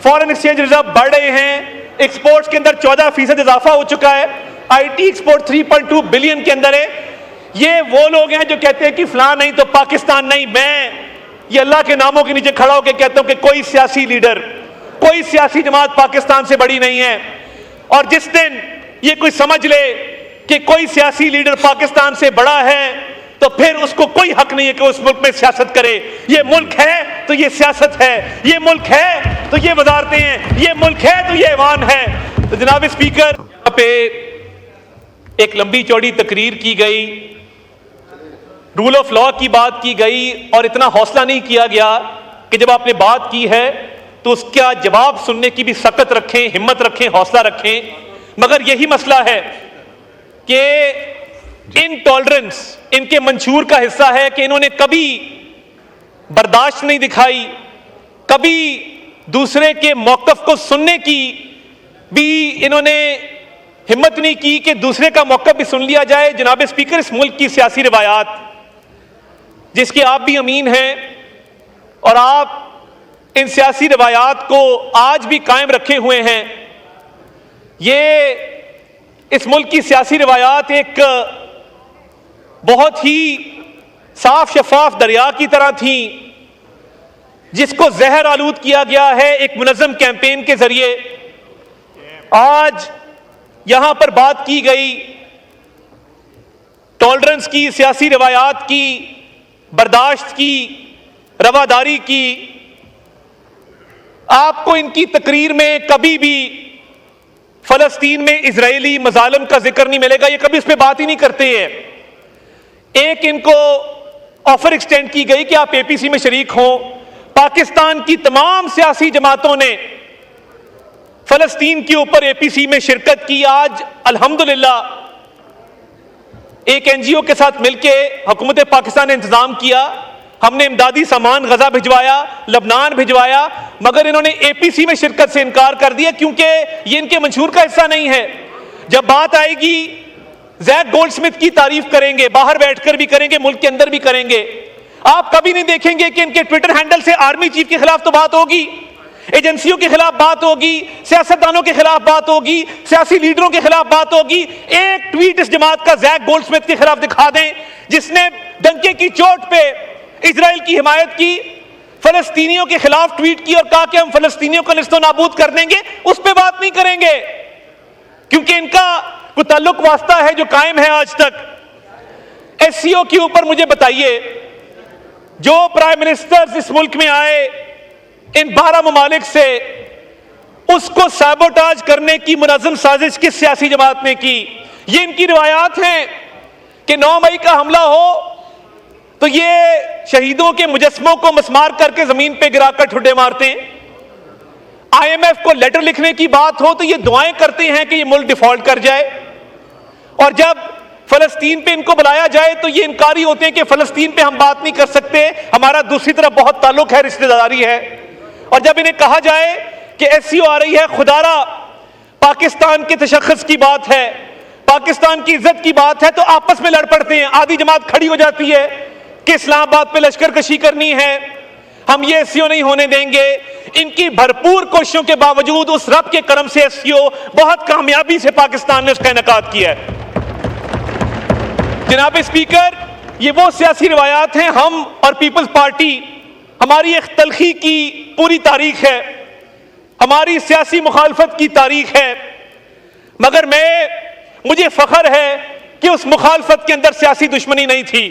Foreign exchange reserve बढ़ रहे हैं, एक्सपोर्ट्स के अंदर 14% इजाफा हो चुका है, आईटी एक्सपोर्ट 3.2 बिलियन के अंदर है। ये वो लोग हैं जो कहते हैं कि फलां नहीं तो पाकिस्तान नहीं। मैं ये अल्लाह के नामों के नीचे खड़ा होकर कहता हूं कि कोई सियासी लीडर, कोई सियासी जमात पाकिस्तान से बड़ी नहीं है। और जिस दिन ये कोई समझ ले कि कोई सियासी लीडर पाकिस्तान से बड़ा है, तो फिर उसको कोई हक नहीं है कि उस मुल्क में सियासत करे। ये मुल्क है तो ये सियासत है, ये मुल्क है तो ये वजारतें हैं, ये मुल्क है तो ये ऐवान है। तो जनाब स्पीकर, यहाँ पे एक लंबी चौड़ी तकरीर की गई, रूल ऑफ लॉ की बात की गई, और इतना हौसला नहीं किया गया कि जब आपने बात की है तो उसका जवाब सुनने की भी सकत रखें, हिम्मत रखें, हौसला रखें। मगर यही मसला है कि इनटॉलरेंस इनके मंशूर का हिस्सा है कि इन्होंने कभी बर्दाश्त नहीं दिखाई, कभी दूसरे के मौकफ को सुनने की भी इन्होंने हिम्मत नहीं की कि दूसरे का मौकफ भी सुन लिया जाए। जनाब स्पीकर, इस मुल्क की सियासी रिवायात जिसके आप भी अमीन हैं, और आप इन सियासी रिवायात को आज भी कायम रखे हुए हैं। ये इस मुल्क की सियासी रिवायात एक बहुत ही साफ शफाफ दरिया की तरह थी, जिसको जहर आलूद किया गया है एक मुनज़्ज़म कैंपेन के जरिए। आज यहां पर बात की गई टॉलरेंस की, सियासी रिवायात की, बर्दाश्त की, रवादारी की। आपको इनकी तकरीर में कभी भी फलस्तीन में इजरायली मजालिम का जिक्र नहीं मिलेगा, ये कभी इस पे बात ही नहीं करते हैं। एक इनको ऑफर एक्सटेंड की गई कि आप एपीसी में शरीक हों। पाकिस्तान की तमाम सियासी जमातों ने फलस्तीन के ऊपर एपीसी में शिरकत की। आज अल्हम्दुलिल्लाह एक एनजीओ के साथ मिलकर हुकूमत पाकिस्तान ने इंतजाम किया, हमने इमदादी सामान गजा भिजवाया, लबनान भिजवाया, मगर इन्होंने एपीसी में शिरकत से इनकार कर दिया क्योंकि ये इनके मंशूर का हिस्सा नहीं है। जब बात आएगी जैक गोल्डस्मिथ की तारीफ करेंगे, बाहर बैठकर भी करेंगे, मुल्क के अंदर भी करेंगे। आप कभी नहीं देखेंगे कि इनके ट्विटर हैंडल से आर्मी चीफ के खिलाफ तो बात होगी, एजेंसियों के खिलाफ बात होगी, सियासतदानों के खिलाफ बात होगी, सियासी लीडरों के खिलाफ बात होगी। एक ट्वीट इस जमात का जैक गोल्डस्मिथ के खिलाफ दिखा दें जिसने डंके की चोट पे इजराइल की हिमायत की, फलस्तीनियों के खिलाफ ट्वीट की और कहा कि हम फलस्तीनियों को निस्तो नाबूद कर देंगे, उस पर बात नहीं करेंगे क्योंकि इनका कोई ताल्लुक वास्ता है जो कायम है आज तक। एससीओ के ऊपर मुझे बताइए, जो प्राइम मिनिस्टर्स इस मुल्क में आए इन 12 ममालिक से, उसको सैबोटाज करने की मुनज़्ज़म साजिश किस सियासी जमात ने की? ये इनकी रिवायात हैं कि 9 मई का हमला हो तो ये शहीदों के मुजस्मों को मसमार करके जमीन पे गिराकर ठुड्डे मारते हैं। आईएमएफ को लेटर लिखने की बात हो तो ये दुआएं करते हैं कि ये मुल्क डिफॉल्ट कर जाए, और जब फलस्तीन पे इनको बुलाया जाए तो ये इनकारी होते हैं कि फलस्तीन पे हम बात नहीं कर सकते, हमारा दूसरी तरफ बहुत ताल्लुक है, रिश्तेदारी है। और जब इन्हें कहा जाए कि एससीओ आ रही है, खुदारा पाकिस्तान के तशख्खुस की बात है, पाकिस्तान की इज्जत की बात है, तो आपस में लड़ पड़ते हैं। आधी जमात खड़ी हो जाती है कि इस्लामाबाद पे लश्कर कशी करनी है, हम ये एससीओ नहीं होने देंगे। इनकी भरपूर कोशिशों के बावजूद उस रब के करम से एससीओ बहुत कामयाबी से पाकिस्तान ने उसका इनेकाद किया है। जनाब स्पीकर, ये वो सियासी रिवायात हैं। हम और पीपल्स पार्टी, हमारी एक तलखी की पूरी तारीख है, हमारी सियासी मुखालफत की तारीख है, मगर मुझे फख्र है कि उस मुखालफत के अंदर सियासी दुश्मनी नहीं थी,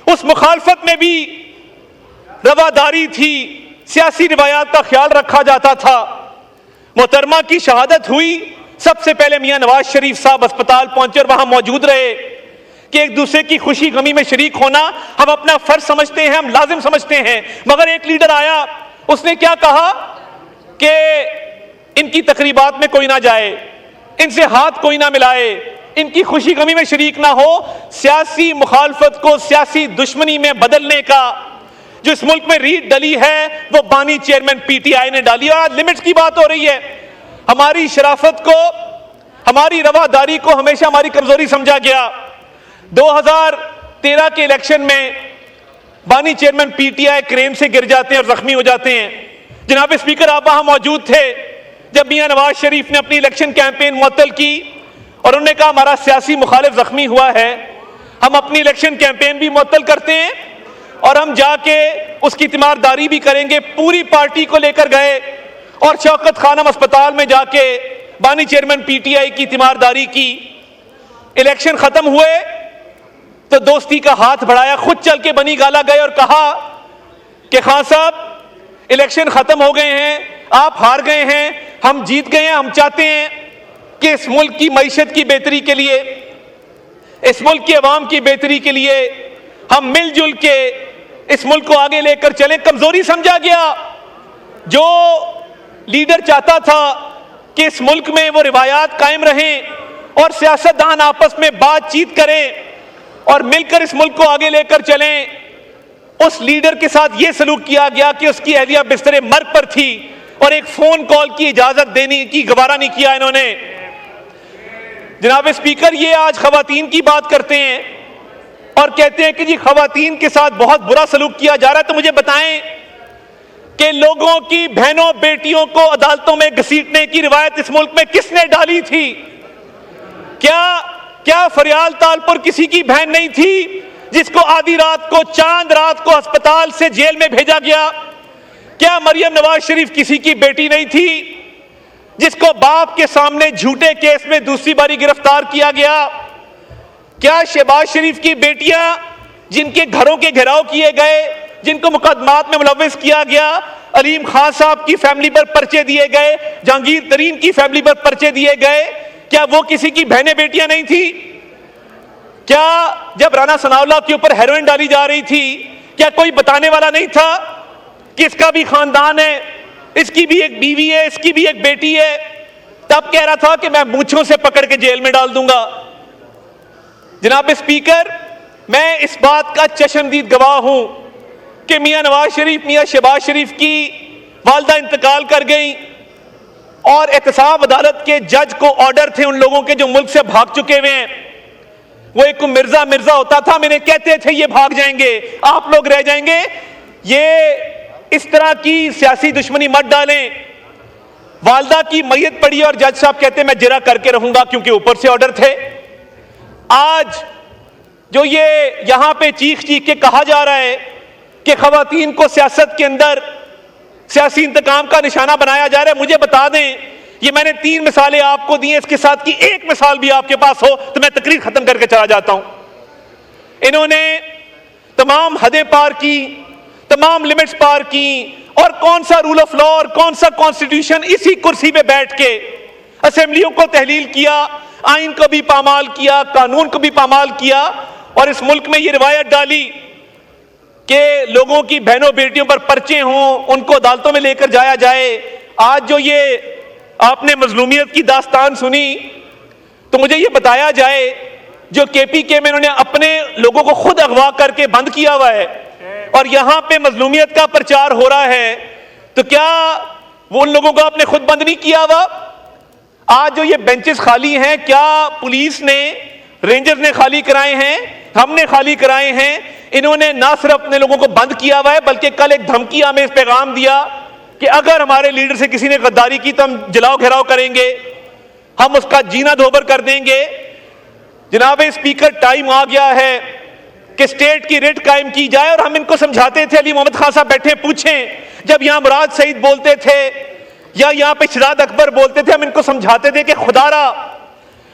उस मुखालफत में भी रवादारी थी, सियासी रिवायात का ख्याल रखा जाता था। मोहतरमा की शहादत हुई, सबसे पहले मियां नवाज शरीफ साहब अस्पताल पहुंचे और वहां मौजूद रहे कि एक दूसरे की खुशी गमी में शरीक होना हम अपना फर्ज समझते हैं, हम लाजिम समझते हैं। मगर एक लीडर आया, उसने क्या कहा कि इनकी तकरीबात में कोई ना जाए, इनसे हाथ कोई ना मिलाए, इनकी खुशी गमी में शरीक ना हो। सियासी मुखालफत को सियासी दुश्मनी में बदलने का जो इस मुल्क में रीत डली है वो बानी चेयरमैन पीटीआई ने डाली। और आज लिमिट्स की बात हो रही है। हमारी शराफत को, हमारी रवादारी को हमेशा हमारी कमजोरी समझा गया। 2013 के इलेक्शन में बानी चेयरमैन पीटीआई क्रेन से गिर जाते हैं और जख्मी हो जाते हैं। जनाब स्पीकर, आप वहां मौजूद थे जब मियां नवाज शरीफ ने अपनी इलेक्शन कैंपेन मुअत्तल की और उन्होंने कहा हमारा सियासी मुखालिफ जख्मी हुआ है, हम अपनी इलेक्शन कैंपेन भी मुअत्तल करते हैं और हम जाके उसकी तीमारदारी भी करेंगे। पूरी पार्टी को लेकर गए और शौकत खानम अस्पताल में जाके बानी चेयरमैन पीटीआई की तीमारदारी की। इलेक्शन खत्म हुए तो दोस्ती का हाथ बढ़ाया, खुद चल के बनी गाला गए और कहा कि खान साहब इलेक्शन खत्म हो गए हैं, आप हार गए हैं, हम जीत गए हैं। हम चाहते हैं कि इस मुल्क की मईशत की बेहतरी के लिए, इस मुल्क की आवाम की बेहतरी के लिए हम मिलजुल के इस मुल्क को आगे लेकर चले। कमजोरी समझा गया। जो लीडर चाहता था कि इस मुल्क में वो रिवायात कायम रहें और सियासतदान आपस में बातचीत करें और मिलकर इस मुल्क को आगे लेकर चलें, उस लीडर के साथ ये सलूक किया गया कि उसकी अहलिया बिस्तरे मर्ग पर थी और एक फोन कॉल की इजाजत देने की गवारा नहीं किया इन्होंने। जनाब स्पीकर, ये आज खवातीन की बात करते हैं और कहते हैं कि जी खवातीन के साथ बहुत बुरा सलूक किया जा रहा है। तो मुझे बताएं कि लोगों की बहनों बेटियों को अदालतों में घसीटने की रिवायत इस मुल्क में किसने डाली थी? क्या फरियाल तालपुर किसी की बहन नहीं थी जिसको आधी रात को, चांद रात को अस्पताल से जेल में भेजा गया? क्या मरियम नवाज शरीफ किसी की बेटी नहीं थी जिसको बाप के सामने झूठे केस में दूसरी बारी गिरफ्तार किया गया? क्या शहबाज शरीफ की बेटियां जिनके घरों के घेराव किए गए, जिनको मुकदमात में मुलव्वस किया गया, अलीम खान साहब की फैमिली पर पर्चे दिए गए, जहांगीर तरीन की फैमिली पर पर्चे दिए गए, क्या वो किसी की बहनें बेटियां नहीं थी? क्या जब राना सनाउल्लाह के ऊपर हेरोइन डाली जा रही थी, क्या कोई बताने वाला नहीं था कि इसका भी खानदान है, इसकी भी एक बीवी है, इसकी भी एक बेटी है? तब कह रहा था कि मैं मूंछों से पकड़ के जेल में डाल दूंगा। जनाब स्पीकर, मैं इस बात का चश्मदीद गवाह हूं कि मियां नवाज शरीफ, मियां शहबाज शरीफ की वालदा इंतकाल कर गई और एहतसाब अदालत के जज को ऑर्डर थे उन लोगों के जो मुल्क से भाग चुके हुए हैं। वो एक मिर्जा होता था, मैंने कहते थे ये भाग जाएंगे, आप लोग रह जाएंगे। ये इस तरह की सियासी दुश्मनी मत डालें। वालदा की मैयत पड़ी और जज साहब कहते मैं जिरा करके रहूंगा क्योंकि ऊपर से ऑर्डर थे। आज जो ये यहां पे चीख के कहा जा रहा है कि खवातीन को सियासत के अंदर सियासी इंतकाम का निशाना बनाया जा रहा है, मुझे बता दें, ये मैंने 3 मिसालें आपको दी हैं, इसके साथ की एक मिसाल भी आपके पास हो तो मैं तकरीर खत्म करके चला जाता हूं। इन्होंने तमाम हदें पार की, तमाम लिमिट्स पार की, और कौन सा रूल ऑफ लॉ और कौन सा कॉन्स्टिट्यूशन, इसी कुर्सी पे बैठ के असेंबलियों को तहलील किया, आइन को भी पामाल किया, कानून को भी पामाल किया और इस मुल्क में ये रिवायत डाली कि लोगों की बहनों बेटियों पर पर्चे हों, उनको अदालतों में लेकर जाया जाए। आज जो ये आपने मजलूमियत की दास्तान सुनी, तो मुझे ये बताया जाए जो केपीके में इन्होंने अपने लोगों को खुद अगवा करके बंद किया हुआ है और यहां पे मजलूमियत का प्रचार हो रहा है, तो क्या वो उन लोगों को आपने खुद बंद नहीं किया हुआ? आज जो ये बेंचेस खाली हैं, क्या पुलिस ने, रेंजर्स ने खाली कराए हैं? हमने खाली कराए हैं। इन्होंने ना सिर्फ अपने लोगों को बंद किया हुआ है बल्कि कल एक धमकी हमें इस पैगाम दिया कि अगर हमारे लीडर से किसी ने गद्दारी की तो हम जलाओ घेराव करेंगे, हम उसका जीना धोबर कर देंगे। जनाब स्पीकर, टाइम आ गया है कि स्टेट की रिट कायम की जाए और हम इनको समझाते थे। अली मोहम्मद खान साहब बैठे, पूछें, जब यहां मुराद सईद बोलते थे या यहां पे शहजाद अकबर बोलते थे, हम इनको समझाते थे कि खुदारा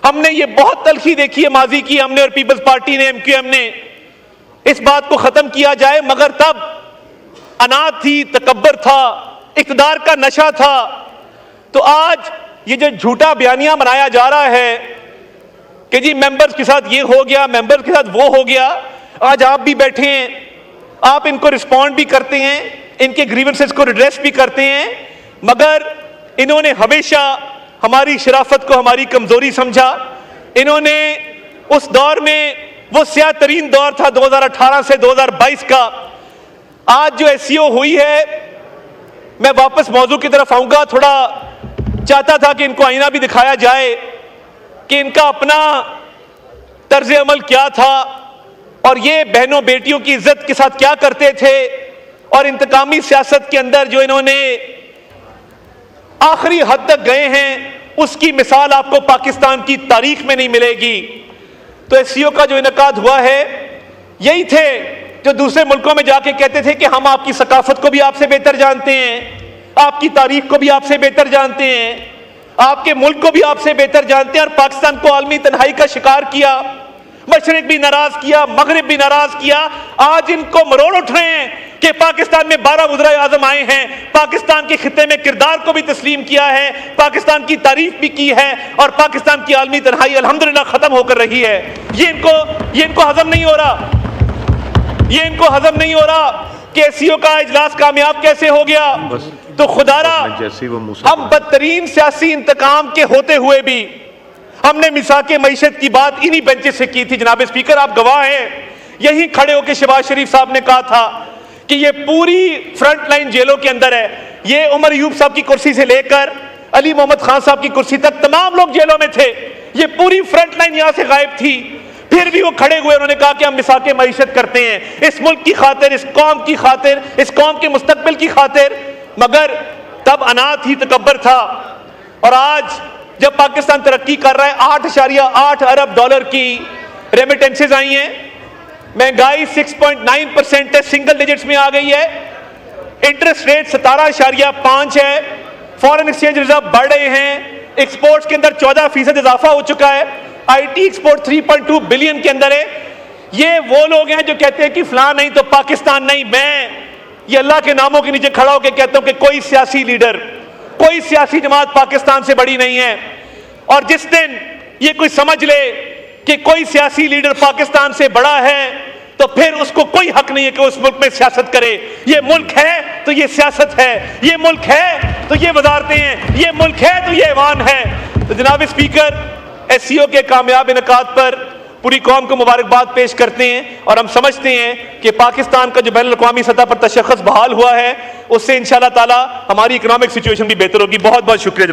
हमने ये बहुत तलखी देखी है माजी की, हमने और पीपल्स पार्टी ने, एमक्यूएम ने, इस बात को खत्म किया जाए। मगर तब अनाद थी, तकब्बर था, इक़्तिदार का नशा था। तो आज ये जो झूठा बयानिया बनाया जा रहा है कि जी मेंबर्स के साथ ये हो गया, मेंबर्स के साथ वो हो गया, आज आप भी बैठे हैं, आप इनको रिस्पॉन्ड भी करते हैं, इनके ग्रीवेंसेस को रिड्रेस भी करते हैं, मगर इन्होंने हमेशा हमारी शराफत को हमारी कमजोरी समझा। इन्होंने उस दौर में, वो स्याह तरीन दौर था 2018 से 2022 का, आज जो एससीओ हुई है, मैं वापस मौजू की तरफ आऊंगा। थोड़ा चाहता था कि इनको आईना भी दिखाया जाए कि इनका अपना तर्ज अमल क्या था और ये बहनों बेटियों की इज्जत के साथ क्या करते थे, और इंतकामी सियासत के अंदर जो इन्होंने आखिरी हद तक गए हैं, उसकी मिसाल आपको पाकिस्तान की तारीख में नहीं मिलेगी। तो एससीओ का जो इनकाद हुआ है, यही थे जो दूसरे मुल्कों में जाके कहते थे कि हम आपकी सकाफत को भी आपसे बेहतर जानते हैं, आपकी तारीख को भी आपसे बेहतर जानते हैं, आपके मुल्क को भी आपसे बेहतर जानते हैं, और पाकिस्तान को आलमी तन्हाई का शिकार किया, मशरिक भी नाराज किया, मगरिब भी नाराज किया। आज इनको मरोड़ उठ रहे हैं कि पाकिस्तान में 12 वज़ीर आज़म आए हैं, पाकिस्तान के खित्ते में किरदार को भी तस्लीम किया है, पाकिस्तान की तारीफ भी की है, और पाकिस्तान की आलमी तन्हाई अल्हम्दुलिल्लाह खत्म होकर रही है। ये इनको हजम नहीं हो रहा, ये इनको हजम नहीं हो रहा कि एससीओ का इजलास कामयाब कैसे हो गया। तो खुदारा, हम बदतरीन सियासी इंतकाम के होते हुए भी हमने मिसाके मईशत की बात इन्हीं बेंचेस से की थी। जनाब स्पीकर, आप गवाह हैं, यहीं खड़े होकर शहबाज शरीफ साहब ने कहा था कि ये पूरी फ्रंट लाइन जेलों के अंदर है, ये उमर अयूब साहब की कुर्सी से लेकर अली मोहम्मद खान साहब की कुर्सी तक तमाम लोग जेलों में थे, ये पूरी फ्रंट लाइन यहां से गायब थी। फिर भी वो खड़े हुए, उन्होंने कहा कि हम मिसाके मईशत करते हैं इस मुल्क की खातिर, इस कौम की खातिर, इस कौम के मुस्तकबिल की खातिर। मगर तब अनाथ ही तकब्बर था, और आज जब पाकिस्तान तरक्की कर रहा है, 8.8 अरब डॉलर की रेमिटेंसेज आई हैं, महंगाई 6.9% है, सिंगल डिजिट्स में आ गई है, इंटरेस्ट रेट 17.5 है, फॉरेन एक्सचेंज रिजर्व बढ़ रहे हैं, एक्सपोर्ट्स के अंदर 14% इजाफा हो चुका है, आईटी एक्सपोर्ट 3.2 बिलियन के अंदर है। ये वो लोग हैं जो कहते हैं कि फलां नहीं तो पाकिस्तान नहीं। मैं ये अल्लाह के नामों के नीचे खड़ा होकर कहता हूं कि कोई सियासी लीडर, कोई सियासी जमात पाकिस्तान से बड़ी नहीं है। और जिस दिन ये कोई समझ ले कि कोई सियासी लीडर पाकिस्तान से बड़ा है, तो फिर उसको कोई हक नहीं है कि उस मुल्क में सियासत करे। ये मुल्क है तो ये सियासत है, ये मुल्क है तो ये वजारतें हैं, ये मुल्क है तो ये ऐवान है। तो जनाब स्पीकर, एससीओ के कामयाब इनकाद पर पूरी कौम को मुबारकबाद पेश करते हैं, और हम समझते हैं कि पाकिस्तान का जो बैनुल अक़वामी सतह पर तशख़्ख़ुस बहाल हुआ है, उससे इंशाअल्लाह ताला हमारी इकनॉमिक सिचुएशन भी बेहतर होगी। बहुत बहुत शुक्रिया।